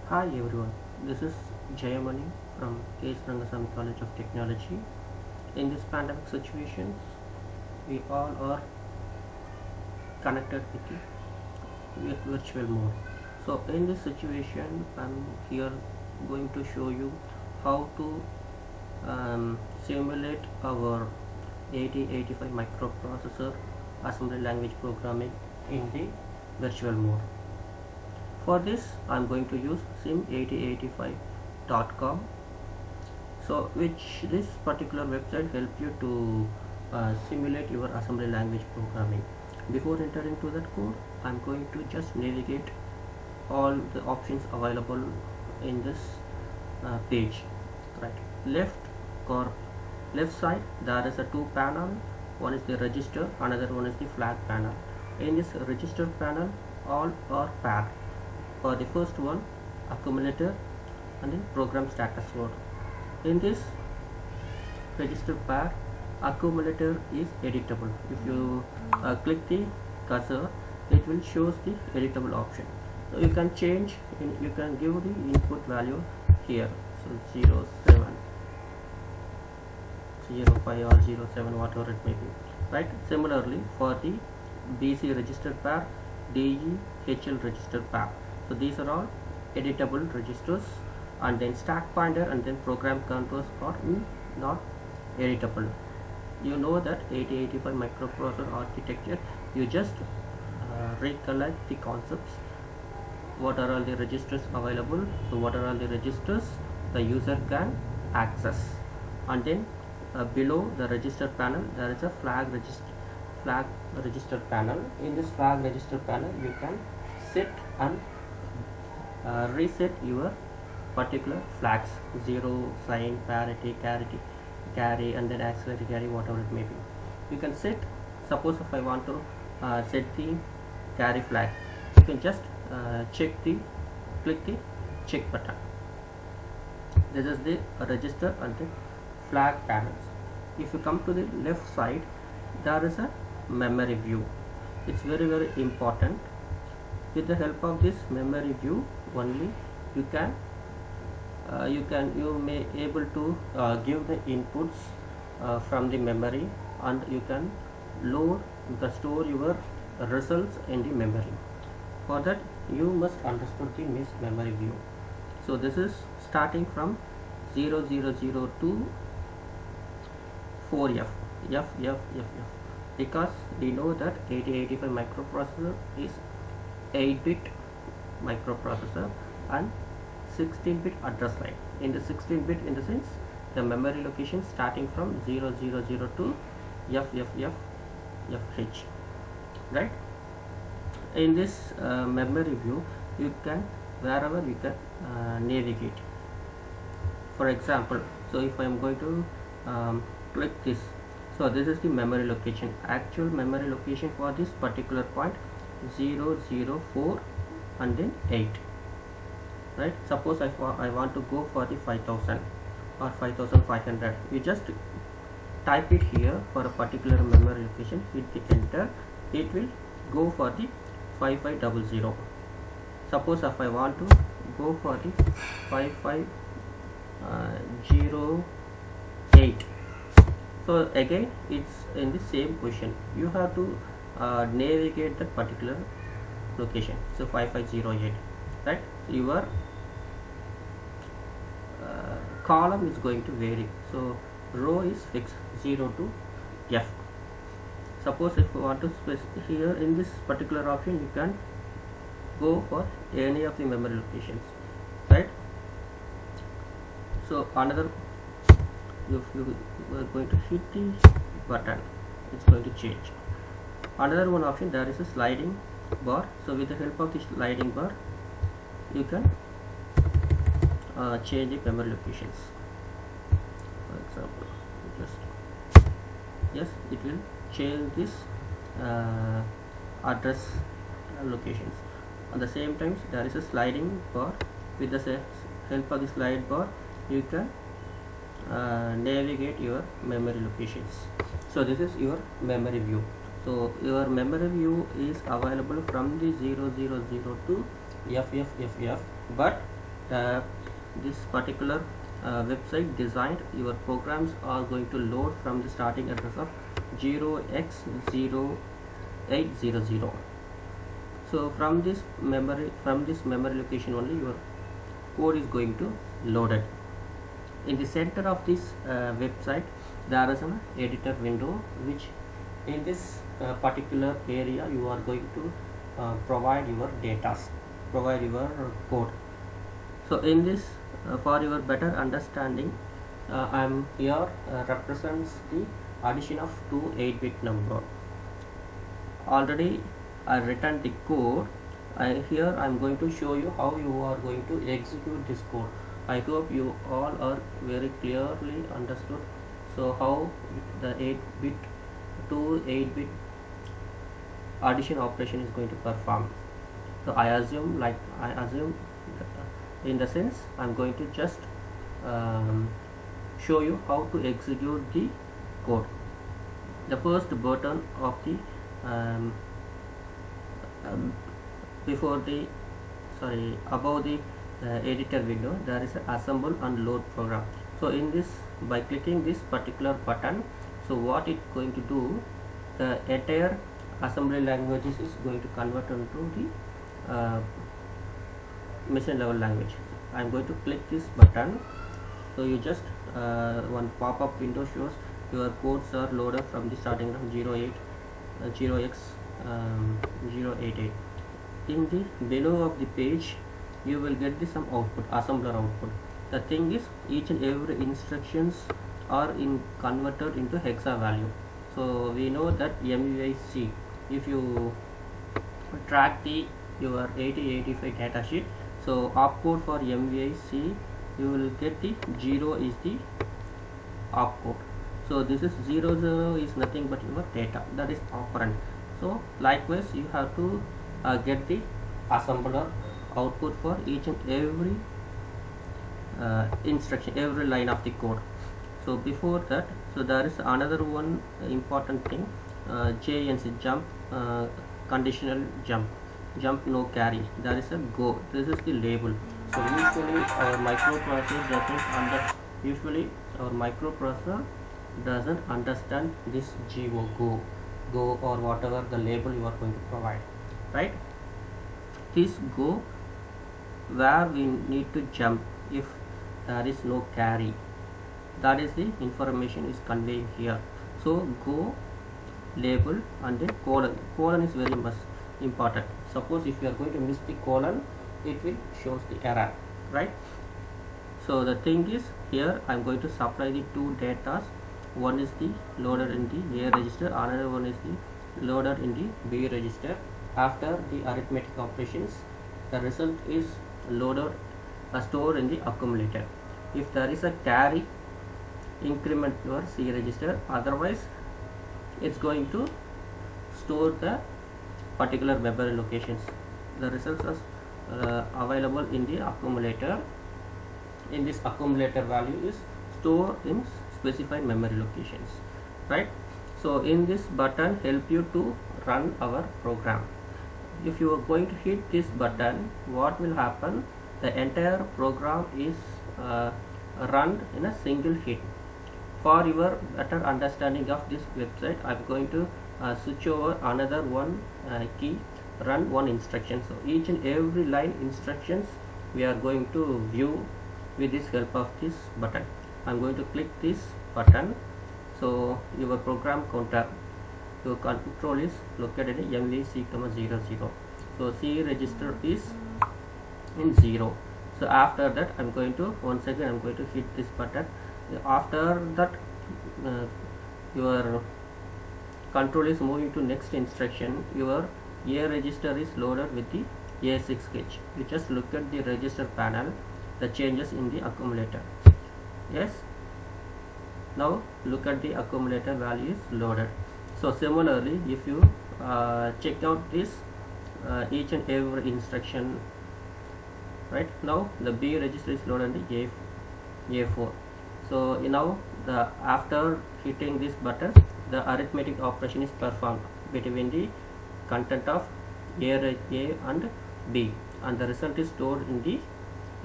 Hi everyone, this is Jayamani from K.S. Rangasamy College of Technology. In this pandemic situation, we all are connected with virtual mode. So in this situation, I'm here going to show you how to simulate our 8085 microprocessor assembly language programming in the virtual mode. For this, I'm going to use sim8085.com. So which this particular website help you to simulate your assembly language programming. Before entering to that code, I'm going to just navigate all the options available in this page. Right, left side there is a two panel. One is the register, another one is the flag panel. In this register panel, all are paired. For the first one, accumulator and then program status code. In this register pair, accumulator is editable. If you click the cursor, it will shows the editable option. So you can change, you can give the input value here. So 07, 05 or 07, whatever it may be. Right. Similarly, for the BC register pair, DE HL register pair. So these are all editable registers, and then stack pointer and then program controls are not editable. You know that 8085 microprocessor architecture, you just recollect the concepts. What are all the registers available? So what are all the registers the user can access, and then below the register panel there is a flag register panel. In this flag register panel, you can set and reset your particular flags: 0, sign, parity, carry, and then auxiliary carry, whatever it may be. You can set, suppose if I want to set the carry flag, you can just click the check button. This is the register and the flag panels. If you come to the left side, there is a memory view. It's very important. With the help of this memory view only, you may able to give the inputs from the memory, and you can store your results in the memory. For that, you must understand the memory view. So this is starting from 0002 to 4F, because we know that 8085 microprocessor is 8-bit microprocessor and 16-bit address line. In the 16-bit, in the sense, the memory location starting from 0002 FFFH. Right. In this memory view, you can wherever you can navigate. For example, so if I am going to click this, so this is the memory location, actual memory location for this particular point, 004 and then 8. Right. Suppose I want to go for the 5000 or 5500. You just type it here for a particular memory location, hit the enter, it will go for the 5500. Suppose if I want to go for the 5508, so again it's in the same position. You have to navigate that particular location. So 5508. Right. So your column is going to vary. So row is fixed 0 to F. Suppose if you want to specify here in this particular option, you can go for any of the memory locations. Right. So another, if you are going to hit the button, it's going to change. Another one option, there is a sliding bar. So with the help of the sliding bar, you can change the memory locations. For example, yes, it will change this address locations. At the same time, there is a sliding bar. With the help of the slide bar, you can navigate your memory locations. So this is your memory view. So your memory view is available from the 0002 FFFF, but this particular website designed, your programs are going to load from the starting address of 0x0800. so from this memory location only your code is going to load it. In the center of this website there is an editor window, which in this particular area you are going to provide your data, provide your code. So in this for your better understanding, I am here represents the addition of two 8-bit number. Already I written the code. Here I am going to show you how you are going to execute this code. I hope you all are very clearly understood. So how the 8-bit to 8-bit addition operation is going to perform. So I assume in the sense I am going to just show you how to execute the code. The first button of the above the editor window there is an assemble and load program. So in this, by clicking this particular button, so what it's going to do, the entire assembly languages is going to convert into the machine level language. I am going to click this button. So you just one pop-up window shows your codes are loaded from the starting from 0x088. In the below of the page you will get the some output, assembler output. The thing is, each and every instructions are converted into hexa value. So we know that MUIC, if you track your 8085 data sheet, so opcode for MUIC you will get the 0 is the opcode. So this is 00 is nothing but your data, that is operand. So likewise you have to get the assembler output for each and every instruction, every line of the code. So before that, so there is another one important thing, JNC, jump, conditional jump no carry, there is a go, this is the label. So usually our microprocessor doesn't understand this go or whatever the label you are going to provide, right? This go where we need to jump if there is no carry, that is the information is conveying here. So go, label, and then colon is very much important. Suppose if you are going to miss the colon, it will shows the error, right? So the thing is, here I am going to supply the two datas. One is the loaded in the A register, another one is the loaded in the B register. After the arithmetic operations, the result is loaded stored in the accumulator. If there is a carry, increment your C register, otherwise it's going to store the particular memory locations. The results are available in the accumulator. In this accumulator value is stored in specified memory locations, right? So in this button help you to run our program. If you are going to hit this button, what will happen? The entire program is run in a single hit. For your better understanding of this website, I am going to switch over another one key, run one instruction. So each and every line instructions we are going to view with this help of this button. I am going to click this button. So your program counter, your control is located in MVC, 00. So C register is in 0. So after that I am going to once again I am going to hit this button. After that your control is moving to next instruction. Your A register is loaded with the A6 gauge. You just look at the register panel, the changes in the accumulator. Yes, now look at the accumulator value is loaded. So similarly, if you check out this each and every instruction, right? Now the B register is loaded in the A4. So now after hitting this button, the arithmetic operation is performed between the content of A and B, and the result is stored in the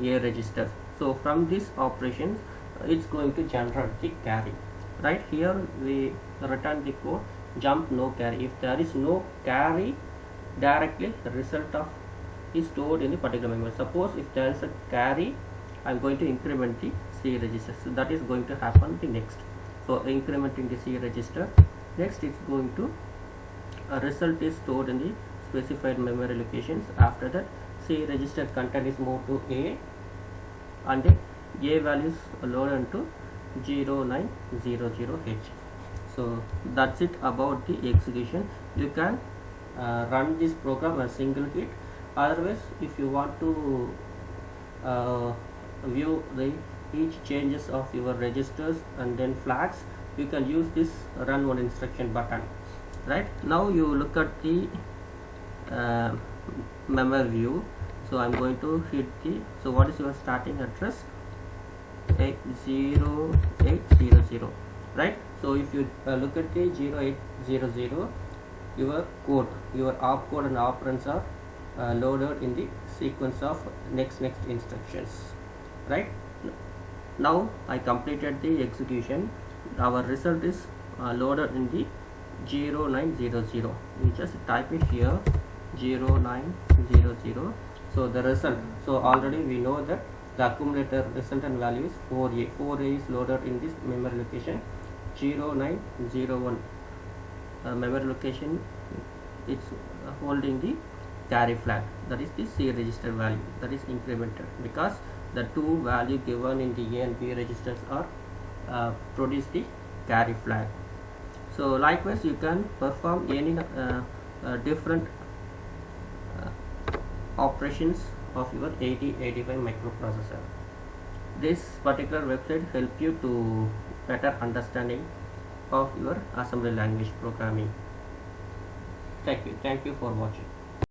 A register. So from this operation it's going to generate the carry. Right here we return the code jump no carry. If there is no carry, directly the result of is stored in the particular memory. Suppose if there is a carry, I am going to increment the C register. So that is going to happen the next. So incrementing the C register. Next it's going to result is stored in the specified memory locations. After that C register content is moved to A, and A values loaded into 0900H. So that's it about the execution. You can run this program a single hit. Otherwise, if you want to view the each changes of your registers and then flags, you can use this run one instruction button. Right now you look at the memory view. So I'm going to hit the, so what is your starting address? 0800, right? So if you look at the 0800, your code, your opcode and operands are loaded in the sequence of next instructions. Right now I completed the execution. Our result is loaded in the 0900. We just type it here 0900. So the result, so already we know that the accumulator resultant value is 4A. 4A is loaded in this memory location 0901 memory location. It's holding the carry flag, that is the C register value, that is incremented because the two value given in the A and B registers are produce the carry flag. So likewise you can perform any different operations of your 8085 microprocessor. This particular website help you to better understanding of your assembly language programming. Thank you for watching.